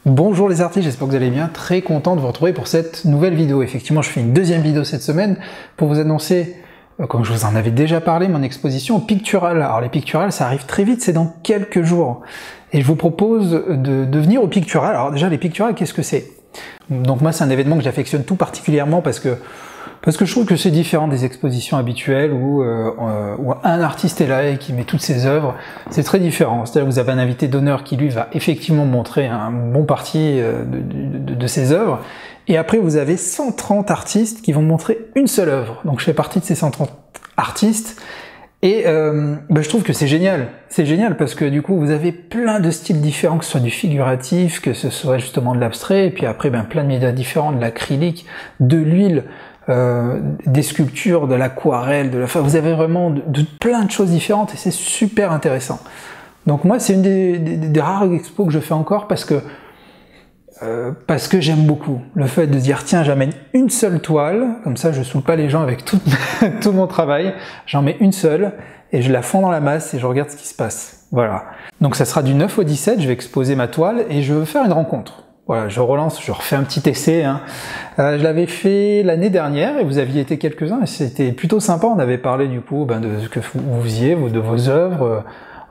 Bonjour les artistes, j'espère que vous allez bien, très content de vous retrouver pour cette nouvelle vidéo. Effectivement, je fais une deuxième vidéo cette semaine pour vous annoncer, comme je vous en avais déjà parlé, mon exposition au Pictural. Alors les Picturales, ça arrive très vite, c'est dans quelques jours. Et je vous propose de venir au Pictural. Alors déjà, les Picturales, qu'est-ce que c'est? Donc moi, c'est un événement que j'affectionne tout particulièrement parce que je trouve que c'est différent des expositions habituelles où un artiste est là et qui met toutes ses œuvres. C'est très différent. C'est-à-dire que vous avez un invité d'honneur qui lui va effectivement montrer un bon parti de ses œuvres. Et après vous avez 130 artistes qui vont montrer une seule œuvre. Donc je fais partie de ces 130 artistes. Et je trouve que c'est génial. C'est génial parce que du coup vous avez plein de styles différents, que ce soit du figuratif, que ce soit justement de l'abstrait, et puis après plein de médias différents, de l'acrylique, de l'huile, des sculptures, de l'aquarelle, enfin vous avez vraiment de plein de choses différentes et c'est super intéressant. Donc moi c'est une des rares expos que je fais encore parce que j'aime beaucoup le fait de dire tiens j'amène une seule toile, comme ça je saoule pas les gens avec tout mon travail, j'en mets une seule et je la fonds dans la masse et je regarde ce qui se passe. Voilà. Donc ça sera du 9 au 17, je vais exposer ma toile et je veux faire une rencontre. Voilà, je relance, je refais un petit essai. Je l'avais fait l'année dernière et vous aviez été quelques-uns et c'était plutôt sympa. On avait parlé du coup de ce que vous faisiez, de vos œuvres.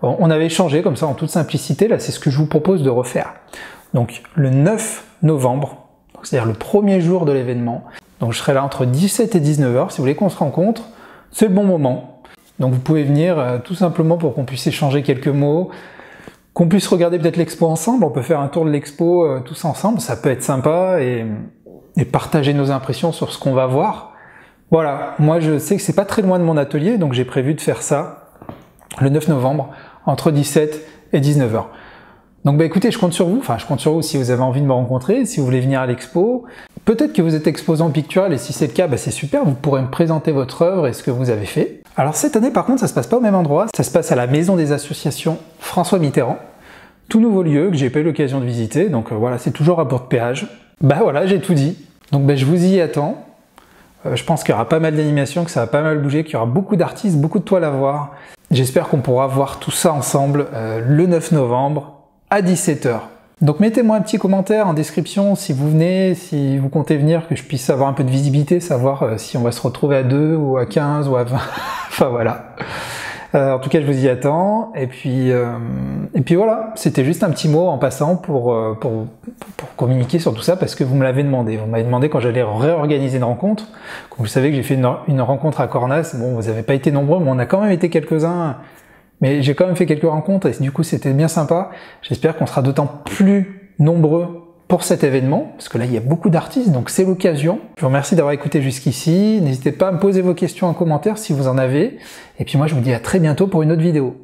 On avait échangé comme ça en toute simplicité. Là, c'est ce que je vous propose de refaire. Donc le 9 novembre, c'est-à-dire le premier jour de l'événement. Donc je serai là entre 17 et 19h. Si vous voulez qu'on se rencontre, c'est le bon moment. Donc vous pouvez venir tout simplement pour qu'on puisse échanger quelques mots. Qu'on puisse regarder peut-être l'expo ensemble, on peut faire un tour de l'expo tous ensemble, ça peut être sympa, et partager nos impressions sur ce qu'on va voir. Voilà, moi je sais que c'est pas très loin de mon atelier, donc j'ai prévu de faire ça le 9 novembre, entre 17 et 19h. Donc écoutez, je compte sur vous, si vous avez envie de me rencontrer, si vous voulez venir à l'expo. Peut-être que vous êtes exposant Pictural, et si c'est le cas, c'est super, vous pourrez me présenter votre œuvre et ce que vous avez fait. Alors cette année par contre, ça se passe pas au même endroit, ça se passe à la Maison des Associations François Mitterrand, tout nouveau lieu que j'ai pas eu l'occasion de visiter, donc voilà, c'est toujours à Bourg-de-Péage. Voilà, j'ai tout dit. Donc je vous y attends. Je pense qu'il y aura pas mal d'animations, que ça va pas mal bouger, qu'il y aura beaucoup d'artistes, beaucoup de toiles à voir. J'espère qu'on pourra voir tout ça ensemble le 9 novembre à 17h. Donc mettez-moi un petit commentaire en description si vous venez, si vous comptez venir, que je puisse avoir un peu de visibilité, savoir si on va se retrouver à 2 ou à 15 ou à 20. Enfin voilà. En tout cas, je vous y attends. Et puis voilà, c'était juste un petit mot en passant pour communiquer sur tout ça parce que vous me l'avez demandé. Vous m'avez demandé quand j'allais réorganiser une rencontre. Comme vous savez que j'ai fait une rencontre à Cornas. Bon, vous n'avez pas été nombreux, mais on a quand même été quelques-uns. Mais j'ai quand même fait quelques rencontres et du coup, c'était bien sympa. J'espère qu'on sera d'autant plus nombreux pour cet événement, parce que là il y a beaucoup d'artistes, donc c'est l'occasion. Je vous remercie d'avoir écouté jusqu'ici, n'hésitez pas à me poser vos questions en commentaire si vous en avez, et puis moi je vous dis à très bientôt pour une autre vidéo.